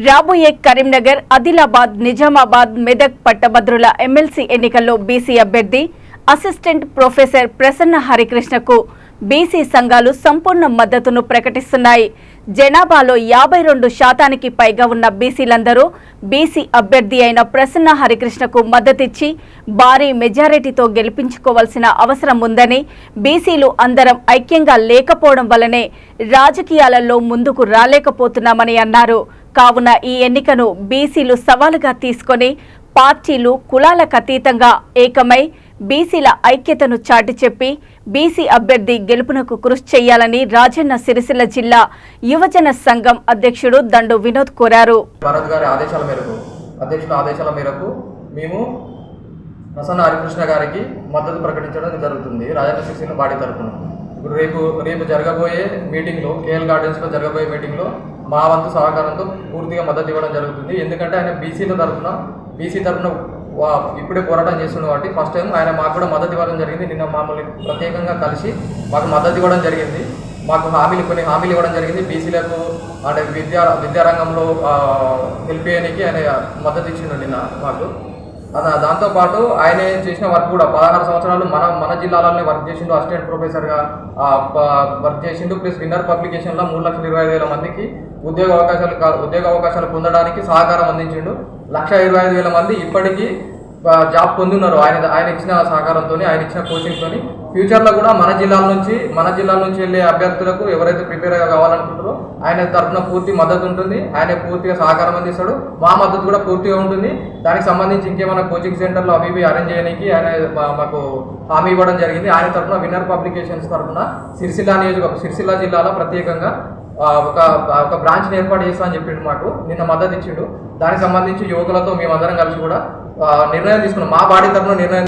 రాబోయే కరీంనగర్, ఆదిలాబాద్, నిజామాబాద్, మెదక్ పట్టభద్రుల ఎమ్మెల్సీ ఎన్నికల్లో బీసీ అభ్యర్థి అసిస్టెంట్ ప్రొఫెసర్ ప్రసన్న హరికృష్ణకు బీసీ సంఘాలు సంపూర్ణ మద్దతును ప్రకటిస్తున్నాయి. జనాభాలో 52% పైగా ఉన్న బీసీలందరూ బీసీ అభ్యర్థి అయిన ప్రసన్న హరికృష్ణకు మద్దతిచ్చి భారీ మెజారిటీతో గెలిపించుకోవాల్సిన అవసరం ఉందని, బీసీలు అందరం ఐక్యంగా లేకపోవడం వల్లనే రాజకీయాలలో ముందుకు రాలేకపోతున్నామని అన్నారు. కావున ఈ ఎన్నికను బీసీలు సవాలుగా తీసుకొని పార్టీలు కులాలకు అతీతంగా ఏకమై బీసీల ఐక్యతను చాటి చెప్పి బీసీ అభ్యర్థి గెలుపునకు కృషి చేయాలని రాజన్న సిరిసిల్ల జిల్లా యువజన సంఘం అధ్యక్షుడు దండు వినోద్ కోరారు. భారత్ గారి అధ్యక్షుల ఆదేశాల మేరకు మేము ప్రసన్న హరికృష్ణ గారికి మద్దతు ప్రకటించడం జరుగుతుంది. రాజన్న సిరిసిల్ల బాడీ తరఫున ఇప్పుడు రేపు జరగబోయే మీటింగ్లో, కేఎల్ గార్డెన్స్లో జరగబోయే మీటింగ్లో మా వంతు సహకారంతో పూర్తిగా మద్దతు ఇవ్వడం జరుగుతుంది. ఎందుకంటే ఆయన బీసీ తరఫున ఇప్పుడే పోరాటం చేస్తున్నాడు కాబట్టి ఫస్ట్ టైం ఆయన మాకు కూడా మద్దతు ఇవ్వడం జరిగింది. నిన్న మమ్మల్ని ప్రత్యేకంగా కలిసి మాకు మద్దతు ఇవ్వడం జరిగింది. మాకు కొన్ని హామీలు ఇవ్వడం జరిగింది. బీసీలకు అంటే విద్యారంగంలో హెల్ప్ చేయడానికి ఆయన మద్దతు ఇచ్చిండు నిన్న మాకు. దాంతోపాటు ఆయన చేసిన వర్క్ కూడా 16 సంవత్సరాలు మన జిల్లాలోనే వర్క్ చేసిండు. అసిస్టెంట్ ప్రొఫెసర్గా వర్క్ చేసిండు. ప్లస్ విన్నర్ పబ్లికేషన్లో 3,25,000 మందికి ఉద్యోగ అవకాశాలు పొందడానికి సహకారం అందించిండు. 1,25,000 మంది ఇప్పటికీ జాబ్ పొందున్నారు ఆయన ఇచ్చిన సహకారంతో, ఆయన ఇచ్చిన కోచింగ్తో. ఫ్యూచర్లో కూడా మన జిల్లాల నుంచి వెళ్ళే అభ్యర్థులకు ఎవరైతే ప్రిపేర్ కావాలనుకుంటారో ఆయన తరఫున పూర్తి మద్దతు ఉంటుంది. ఆయన పూర్తిగా సహకారం అందిస్తాడు. మా మద్దతు కూడా పూర్తిగా ఉంటుంది. దానికి సంబంధించి ఇంకేమైనా కోచింగ్ సెంటర్లు అవి అరేంజ్ చేయడానికి ఆయన మాకు హామీ ఇవ్వడం జరిగింది. ఆయన తరఫున విన్నర్ పబ్లికేషన్స్ తరఫున సిరిసిల్ల జిల్లాలో ప్రత్యేకంగా ఒక బ్రాంచ్ని ఏర్పాటు చేస్తామని చెప్పిండు. మాకు నిన్న మద్దతు ఇచ్చిండు. దానికి సంబంధించి యువకులతో మేమందరం కలిసి కూడా నిర్ణయం తీసుకున్నాం. మా బాడీ తరఫున నిర్ణయం